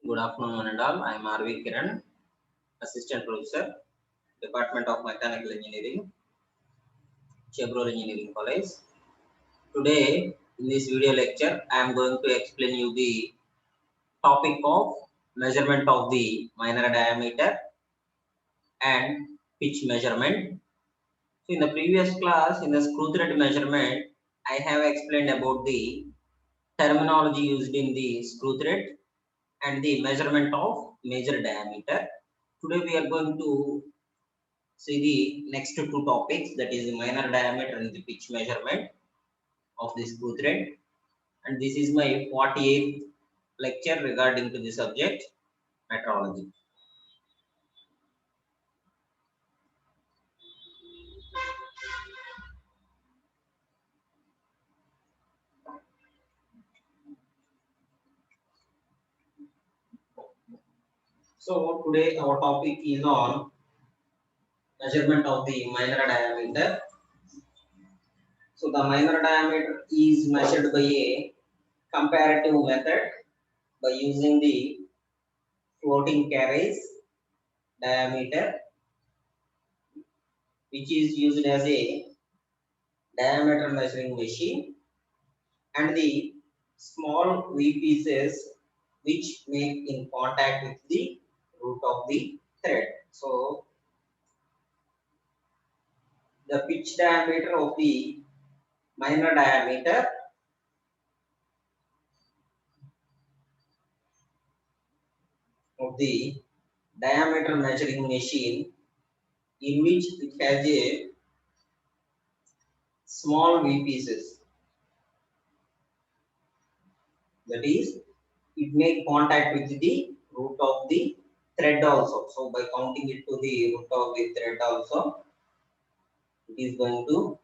Good afternoon, one and all. I am R.V. Kiran, Assistant Professor, Department of Mechanical Engineering, Chevrolet Engineering College. Today, in this video lecture, I am going to explain you the topic of measurement of the minor diameter and pitch measurement. So, in the previous class, in the screw thread measurement, I have explained about the terminology used in the screw thread and the measurement of major diameter. Today, we are going to see the next two topics, that is the minor diameter and the pitch measurement of the screw thread, and this is my 48th lecture regarding to the subject metrology. So today our topic is on measurement of the minor diameter. So the minor diameter is measured by a comparative method by using the floating carriage diameter, which is used as a diameter measuring machine, and the small V pieces which make in contact with the root of the thread. So the pitch diameter of the minor diameter of the diameter measuring machine, in which it has a small V pieces, that is, it make contact with the root of the thread also. So by counting it to the root of the thread also, it is going to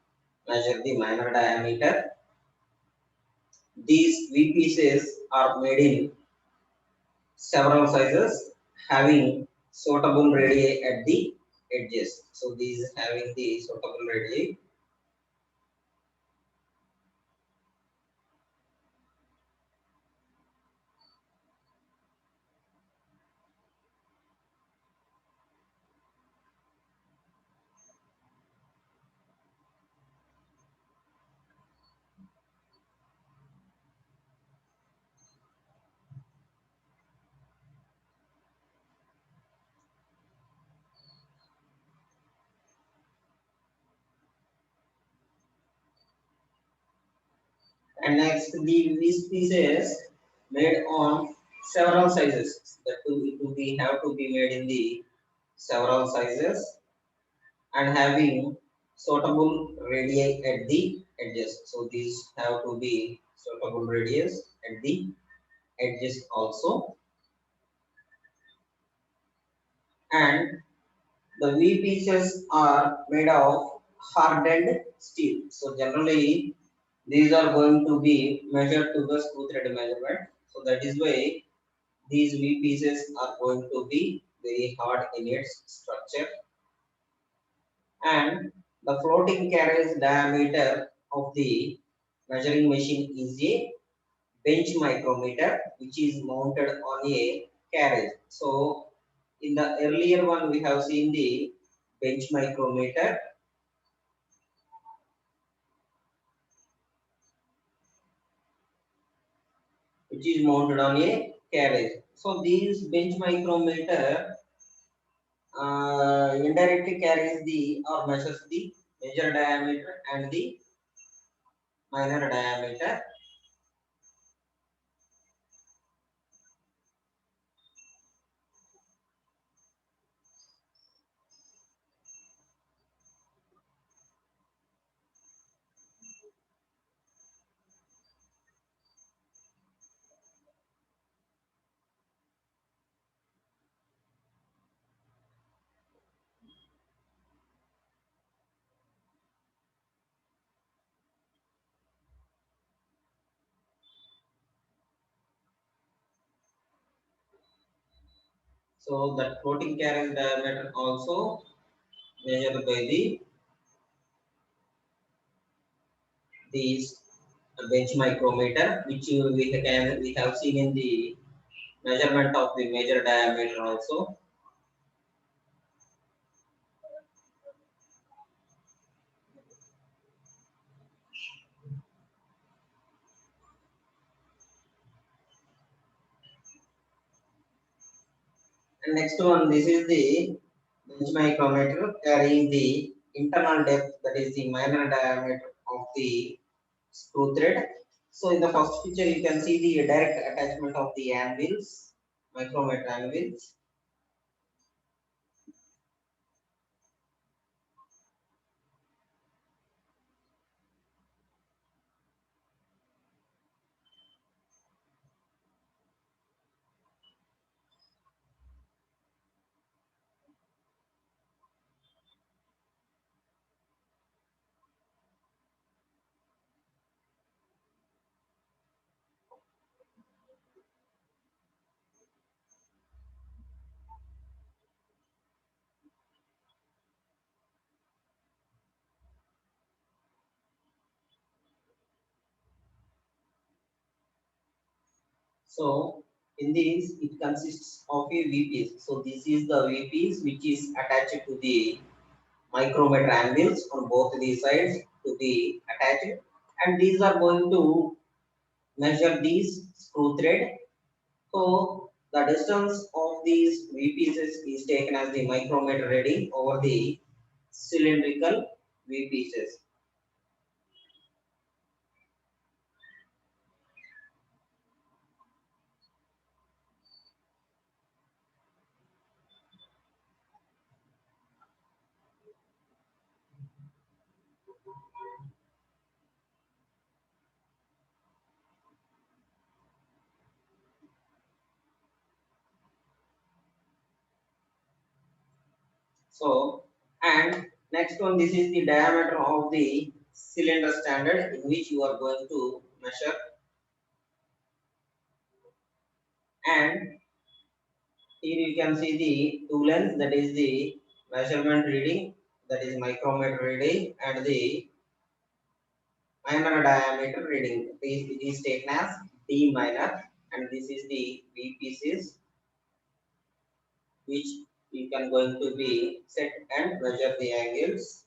measure the minor diameter. These V pieces are made in several sizes, having suitable radii at the edges. So these having the suitable radii. And next, these pieces made on several sizes. That it will be have to be made in the several sizes and having suitable radii at the edges. So these have to be suitable radius at the edges also. And the V pieces are made of hardened steel. So generally, these are going to be measured to the screw thread measurement. So that is why these V pieces are going to be very hard in its structure. And the floating carriage diameter of the measuring machine is a bench micrometer, which is mounted on a carriage. So in the earlier one, we have seen the bench micrometer, which is mounted on a carriage. So these bench micrometer indirectly carries the or measures the major diameter and the minor diameter. So that floating carriage diameter also measured by these bench micrometer, which we have seen in the measurement of the major diameter also. And next one, this is the bench micrometer carrying the internal depth, that is the minor diameter of the screw thread. So in the first picture, you can see the direct attachment of the anvils, micrometer anvils. So in this, it consists of a VPs. So this is the VPs which is attached to the micrometer anvils on both the sides to be attached, and these are going to measure these screw thread. So the distance of these VPs is taken as the micrometer reading over the cylindrical VPs. So, and next one, this is the diameter of the cylinder standard in which you are going to measure, and here you can see the two lengths, that is the measurement reading, that is micrometer reading, and the minor diameter reading. It is taken as D minor, and this is the V pieces which you can going to be set and measure the angles.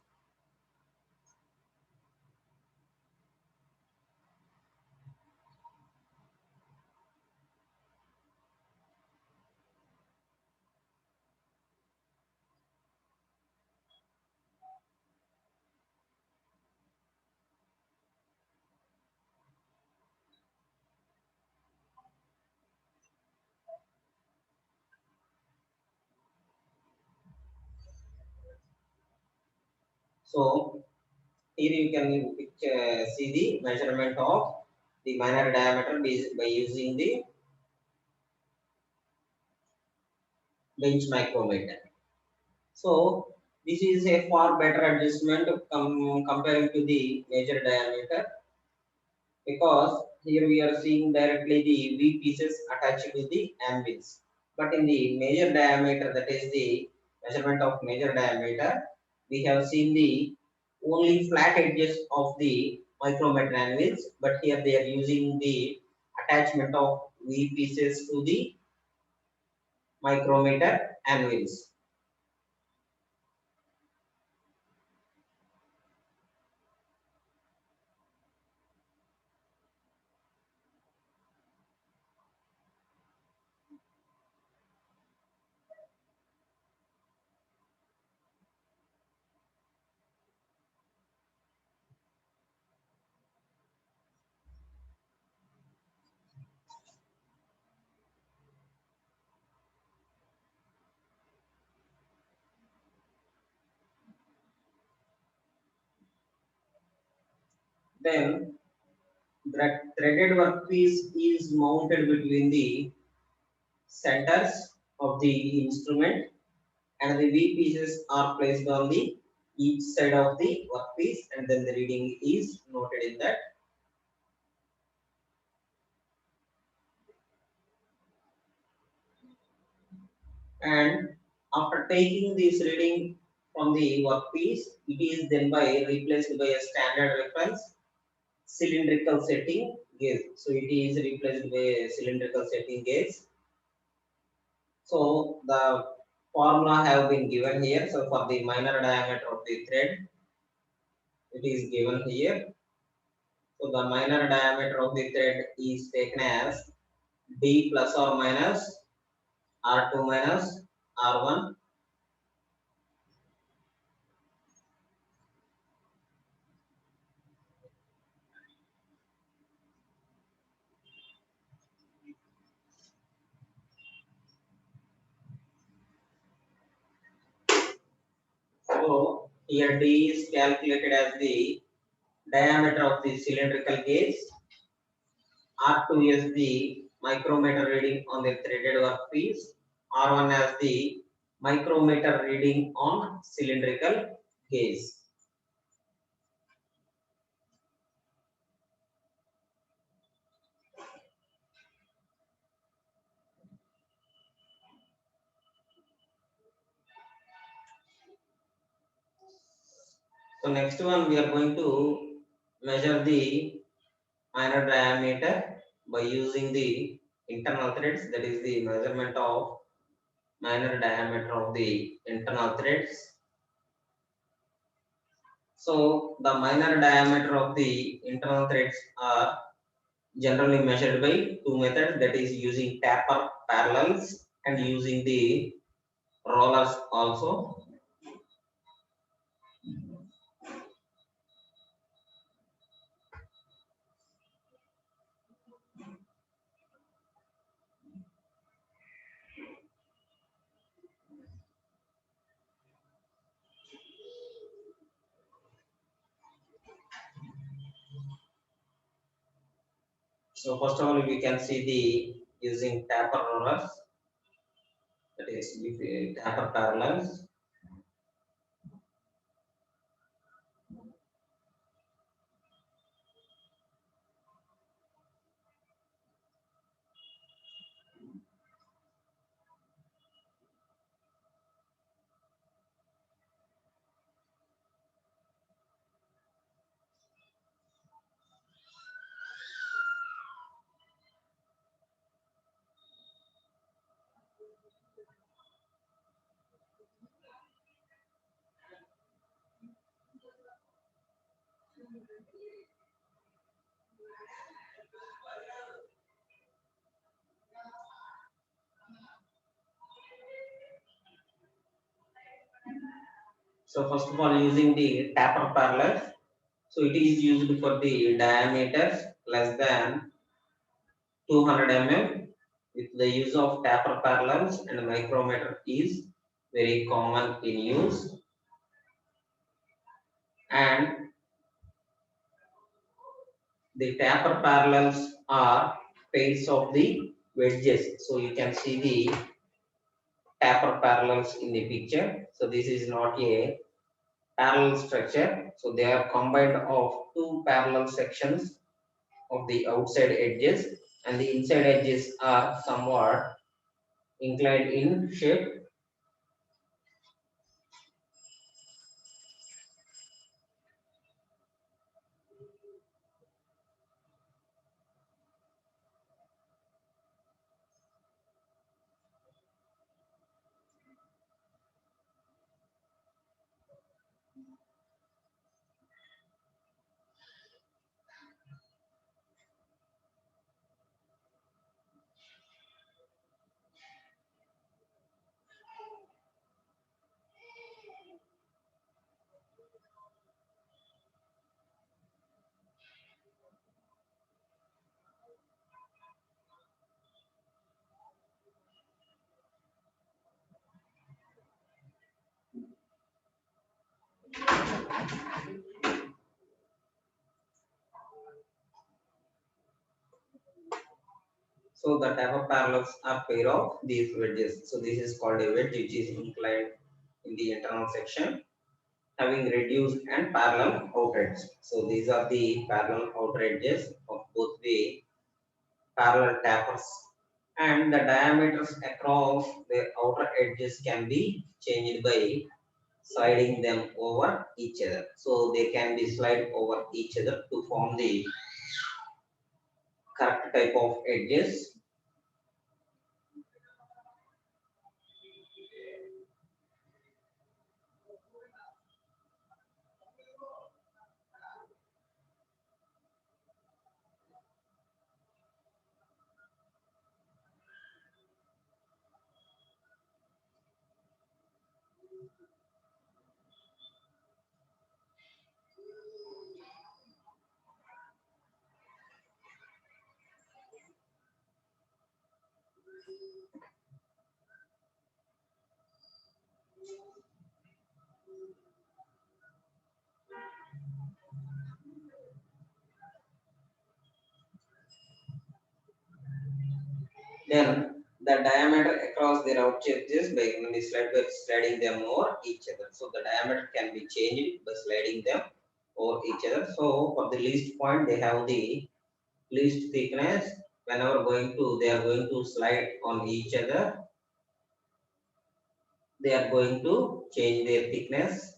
So here you can see the measurement of the minor diameter by using the bench micrometer. So this is a far better adjustment comparing to the major diameter, because here we are seeing directly the V pieces attached to the anvils. But in the major diameter, that is the measurement of major diameter, we have seen the only flat edges of the micrometer anvils, but here they are using the attachment of V pieces to the micrometer anvils. Then the threaded workpiece is mounted between the centers of the instrument, and the V pieces are placed on the each side of the workpiece, and then the reading is noted in that. And after taking this reading from the workpiece, it is then by replaced by a standard reference cylindrical setting gauge. So it is replaced by a cylindrical setting gauge, So the formula have been given here. So for the minor diameter of the thread, it is given here. So the minor diameter of the thread is taken as D plus or minus R2 minus R1. So here D is calculated as the diameter of the cylindrical gauge. R2 is the micrometer reading on the threaded workpiece. R1 as the micrometer reading on cylindrical gauge. So next one we are going to measure the minor diameter by using the internal threads, that is the measurement of minor diameter of the internal threads. So the minor diameter of the internal threads are generally measured by two methods, that is using taper parallels and using the rollers also. So first of all we can see the using taper rollers, that is with the taper parallels. So first of all using the taper parallels, so it is used for the diameters less than 200 mm. With the use of taper parallels and micrometer is very common in use, and the taper parallels are pairs of the wedges. So you can see the taper parallels in the picture. So this is not a parallel structure. So they are combined of two parallel sections of the outside edges, and the inside edges are somewhat inclined in shape. So the taper parallels are pair of these wedges. So this is called a wedge which is inclined in the internal section, having reduced and parallel outlets. So these are the parallel outer edges of both the parallel tapers, and the diameters across the outer edges can be changed by sliding them over each other. So they can be slide over each other to form the correct type of edges. Then the diameter across the route changes by sliding them over each other. So the diameter can be changed by sliding them over each other. So for the least point, they have the least thickness. Whenever they are going to slide on each other. They are going to change their thickness.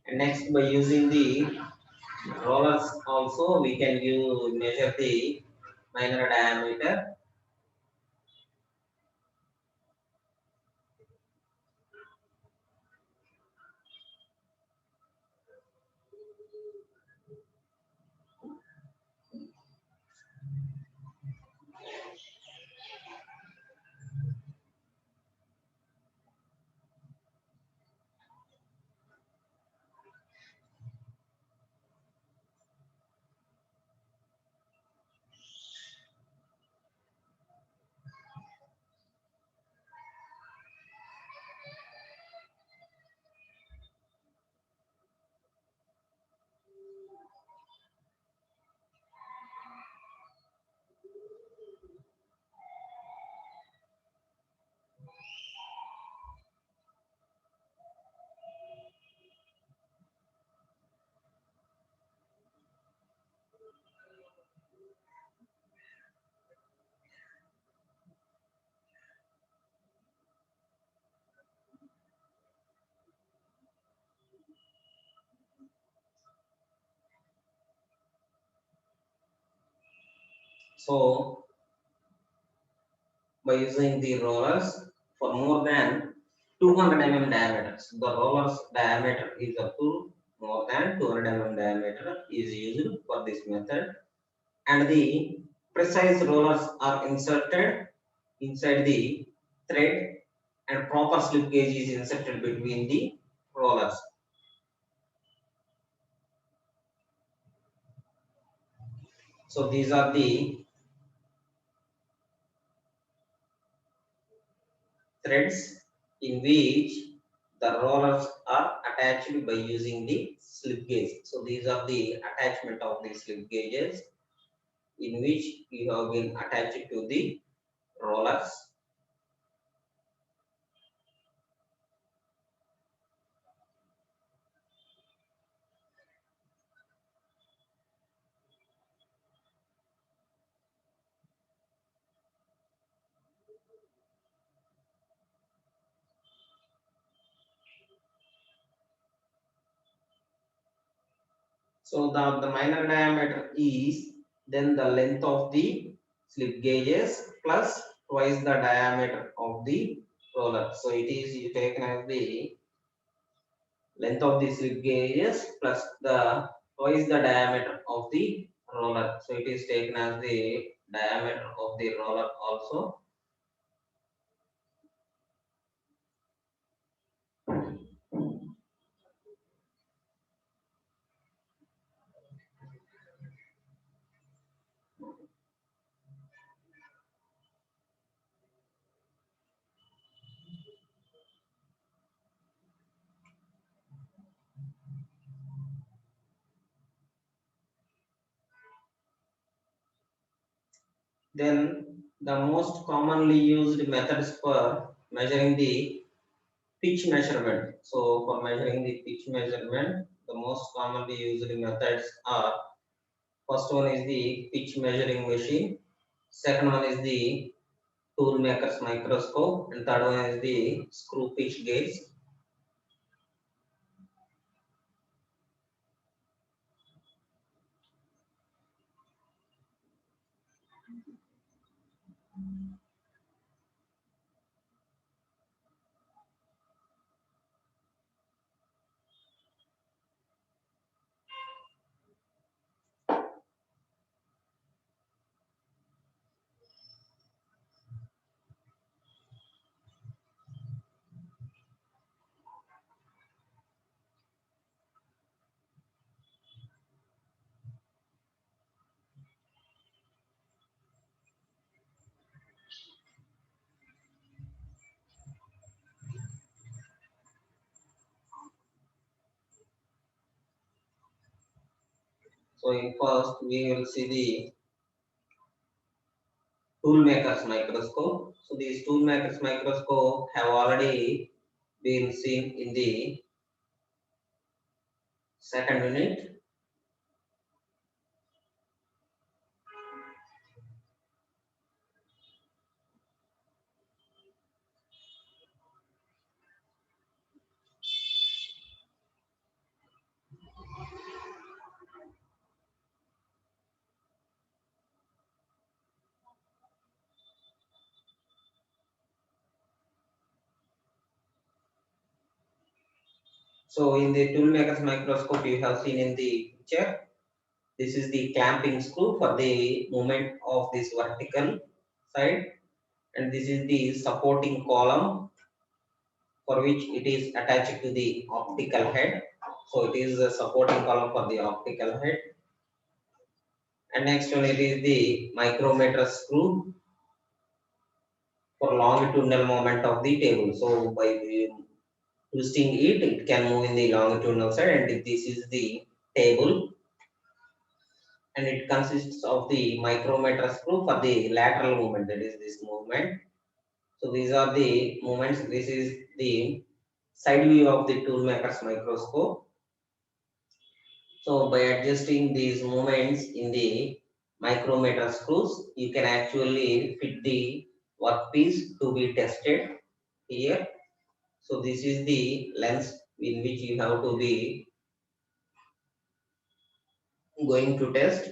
And next, by using the rollers also, we can measure the minor diameter. So by using the rollers for more than 200 mm diameter, the roller's diameter is up to more than 200 mm diameter is used for this method, and the precise rollers are inserted inside the thread, and proper slip gauge is inserted between the rollers. So these are the threads in which the rollers are attached by using the slip gauge. So these are the attachment of the slip gauges in which you have been attached to the rollers. So the minor diameter is then the length of the slip gauges plus twice the diameter of the roller. So it is taken as the length of the slip gauges plus the twice the diameter of the roller. So it is taken as the diameter of the roller also. Then the most commonly used methods for measuring the pitch measurement. So for measuring the pitch measurement, the most commonly used methods are, first one is the pitch measuring machine. Second one is the tool maker's microscope, and third one is the screw pitch gauge. So in first we will see the tool maker's microscope. So these tool maker's microscope have already been seen in the second unit. So in the tool maker's microscope you have seen in the picture, this is the clamping screw for the movement of this vertical side, and this is the supporting column for which it is attached to the optical head. So it is a supporting column for the optical head. And next one, it is the micrometer screw for longitudinal movement of the table. So by twisting it, it can move in the longitudinal side, and this is the table, and it consists of the micrometer screw for the lateral movement, that is this movement. So these are the movements. This is the side view of the tool maker's microscope. So by adjusting these movements in the micrometer screws, you can actually fit the workpiece to be tested here. So this is the lens in which you have to be going to test.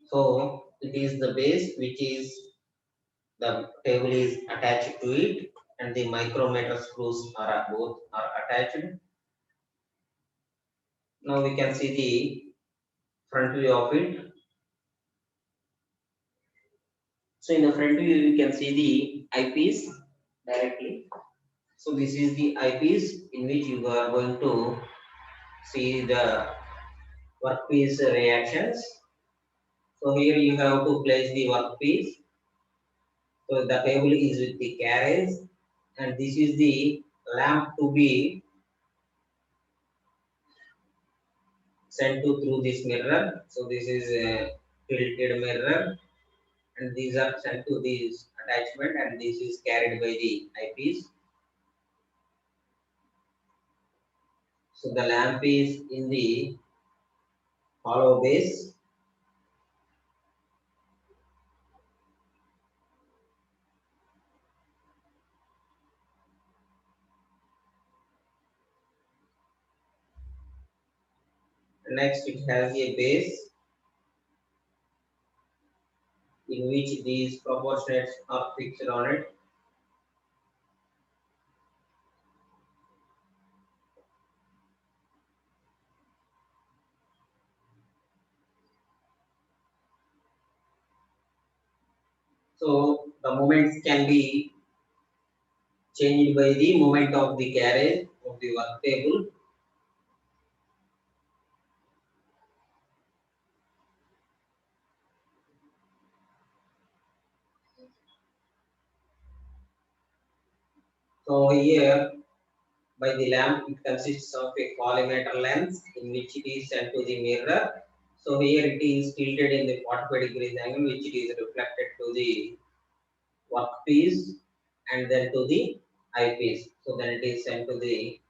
So it is the base which is the table is attached to it, and the micrometer screws are both are attached. Now we can see the front view of it. So in the front view you can see the eyepiece directly. So this is the eyepiece in which you are going to see the workpiece reactions. So here you have to place the workpiece. So the table is with the carriage, and this is the lamp to be sent to through this mirror. So this is a tilted mirror, and these are sent to this attachment, and this is carried by the eyepiece. So the lamp is in the hollow base. Next, it has a base in which these proportionates are fixed on it. So the moments can be changed by the movement of the carriage of the work table. So here by the lamp, it consists of a collimator lens in which it is sent to the mirror. So here it is tilted in the 45 degrees angle, which it is reflected to the workpiece and then to the eyepiece. So then it is sent to the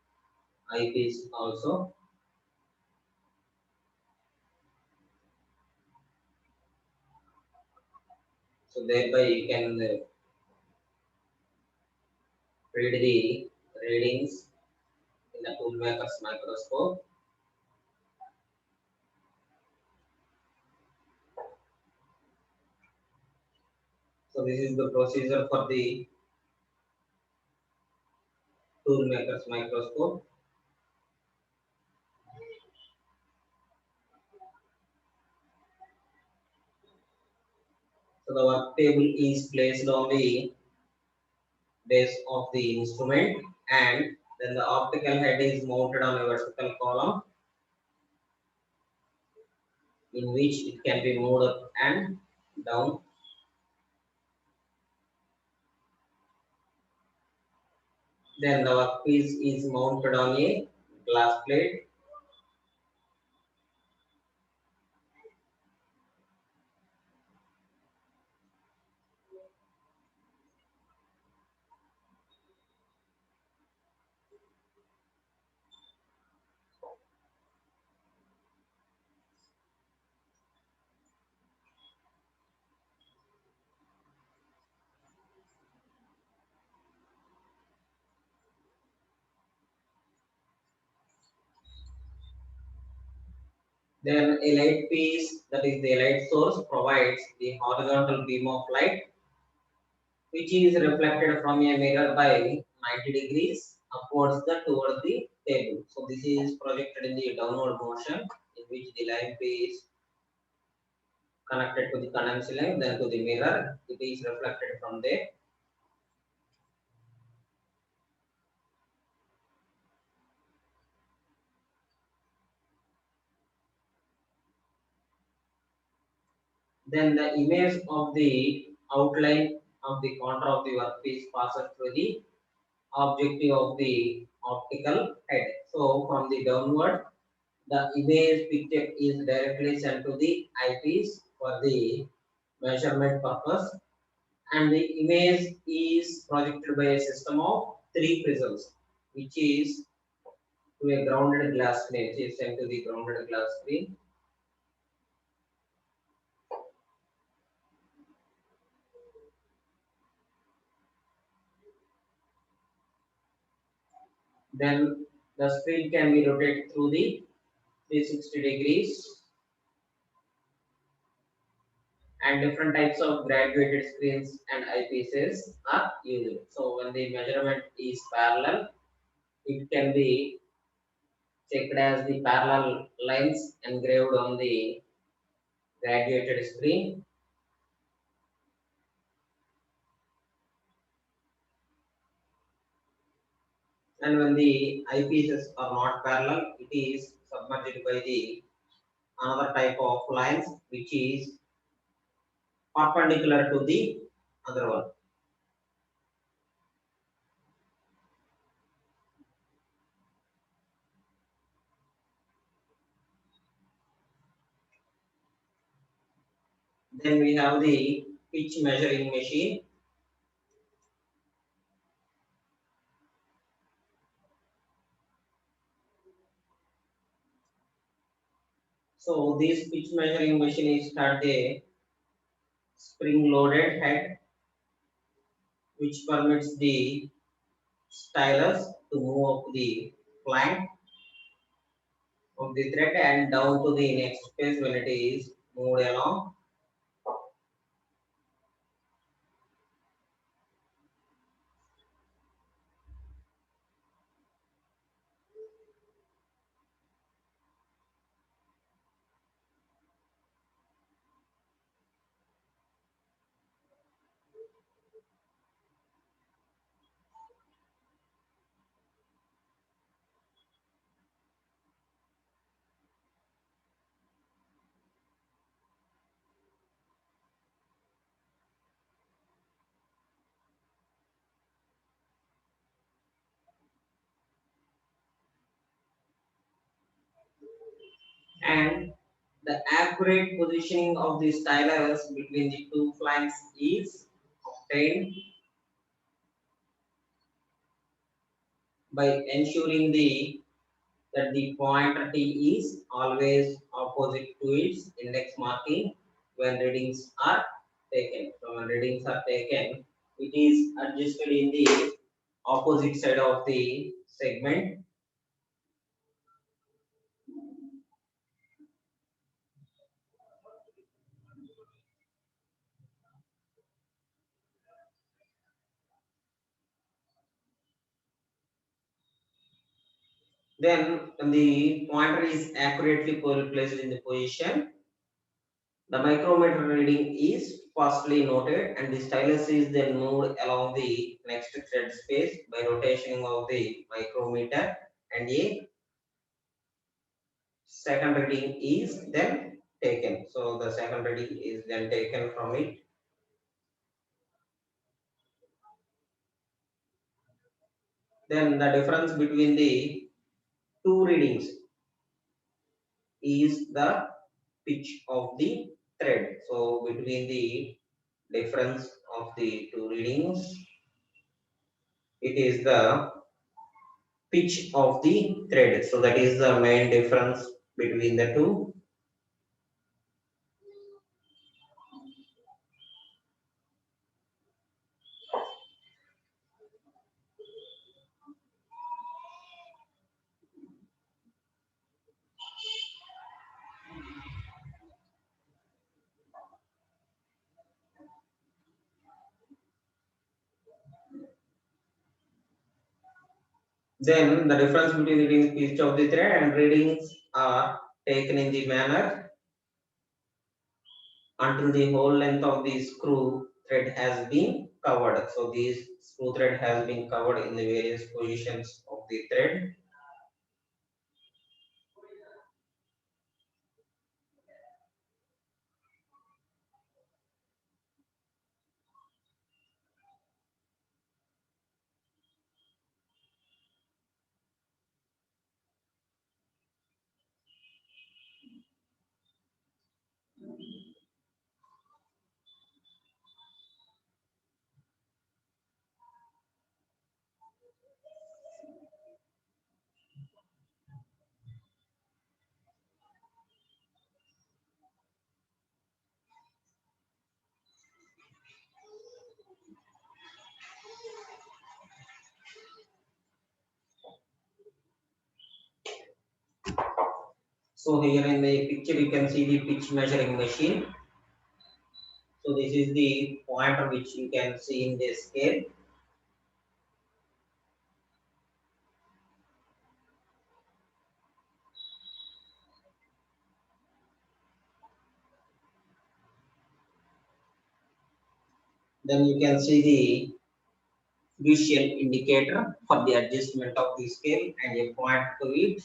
eyepiece also. So thereby you can read the readings in the toolmaker's microscope. So this is the procedure for the toolmaker's microscope. So the work table is placed on the base of the instrument, and then the optical head is mounted on a vertical column in which it can be moved up and down. Then the workpiece is mounted on a glass plate. Then a light piece, that is the light source, provides the horizontal beam of light which is reflected from a mirror by 90 degrees upwards towards the table. So this is projected in the downward motion in which the lamp is connected to the condenser lamp, then to the mirror. It is reflected from there. Then the image of the outline of the contour of the workpiece passes through the objective of the optical head. So from the downward, the image picture is directly sent to the eyepiece for the measurement purpose, and the image is projected by a system of three prisms, which is to a grounded glass screen. It is sent to the grounded glass screen. Then the screen can be rotated through the 360 degrees, and different types of graduated screens and eyepieces are used. So when the measurement is parallel, it can be checked as the parallel lines engraved on the graduated screen. And when the eyepieces are not parallel, it is submerged by the another type of lines which is perpendicular to the other one. Then we have the pitch measuring machine. So this pitch measuring machine is had a spring loaded head which permits the stylus to move up the flank of the thread and down to the next phase when it is moved along. and the accurate positioning of the stylus between the two flanks is obtained by ensuring that the pointer T is always opposite to its index marking when readings are taken. So when readings are taken, it is adjusted in the opposite side of the segment. Then when the pointer is accurately placed in the position, the micrometer reading is firstly noted and the stylus is then moved along the next thread space by rotation of the micrometer, and a second reading is then taken. So the second reading is then taken from it. Then the difference between the two readings is the pitch of the thread. So between the difference of the two readings, it is the pitch of the thread. So that is the main difference between the two. Then the difference between the readings pitch of the thread and readings are taken in the manner until the whole length of the screw thread has been covered. So this screw thread has been covered in the various positions of the thread. So here in the picture you can see the pitch measuring machine. So this is the pointer which you can see in this scale. Then you can see the visual indicator for the adjustment of the scale and a point to it.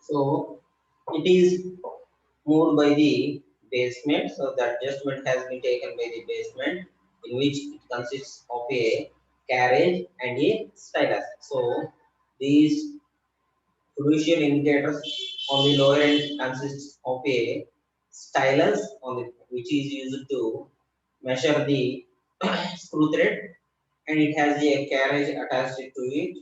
So it is moved by the basement. So the adjustment has been taken by the basement, in which it consists of a carriage and a stylus. So these crucial indicators on the lower end consists of a stylus on the which is used to measure the screw thread, and it has a carriage attached to it.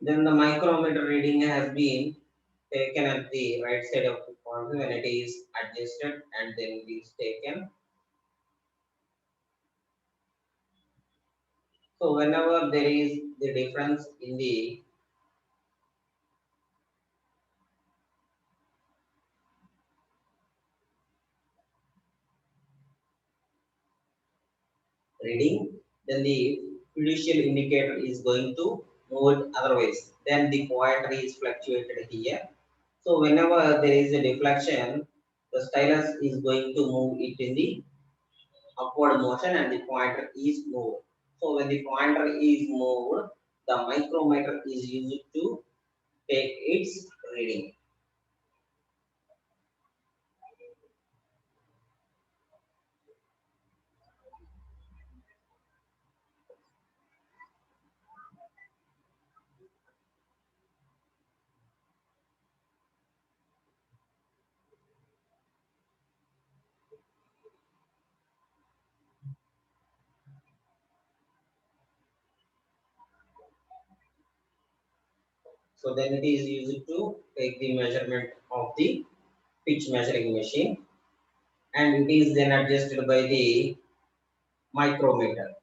Then the micrometer reading has been taken at the right side of the point when it is adjusted and then it is taken. So whenever there is the difference in the reading, then the fiducial indicator is going to move it otherwise. Then the pointer is fluctuated here. So whenever there is a deflection, the stylus is going to move it in the upward motion and the pointer is moved. So when the pointer is moved, the micrometer is used to take its reading. So then it is used to take the measurement of the pitch measuring machine, and it is then adjusted by the micrometer.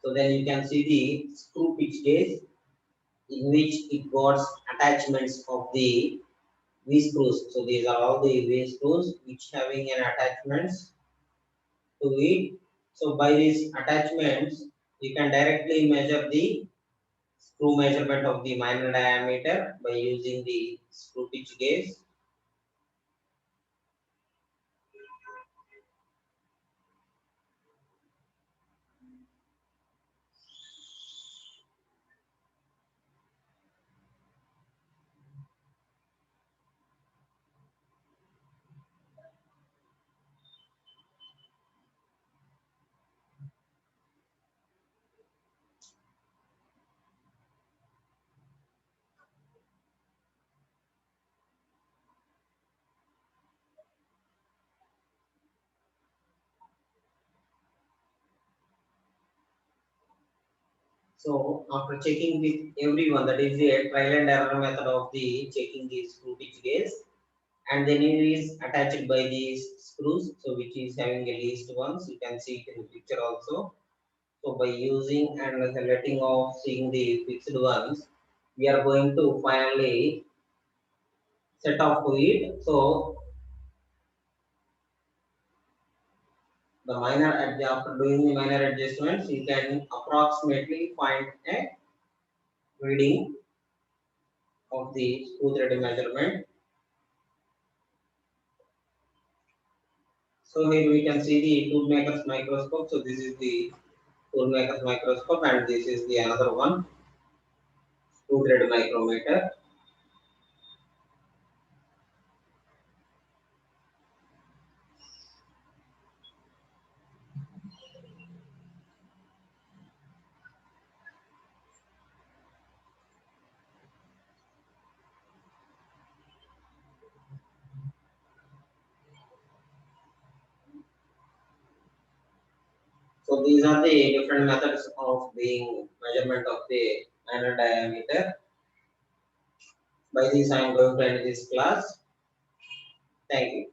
So then you can see the screw pitch gauge in which it got attachments of the V screws. So these are all the V screws which having an attachments to it. So by these attachments, you can directly measure the screw measurement of the minor diameter by using the screw pitch gauge. So after checking with everyone, that is the trial and error method of the checking the screw pitch gauge, and then it is attached by these screws, so which is having a least ones. You can see it in the picture also. So by using and letting off seeing the fixed ones, we are going to finally set off to it. So the after doing the minor adjustments, you can approximately find a reading of the screw thread measurement. So here we can see the tool maker's microscope. So this is the tool maker's microscope, and this is the another one, screw thread micrometer. So these are the different methods of being measurement of the minor diameter. By this, I am going to end this class. Thank you.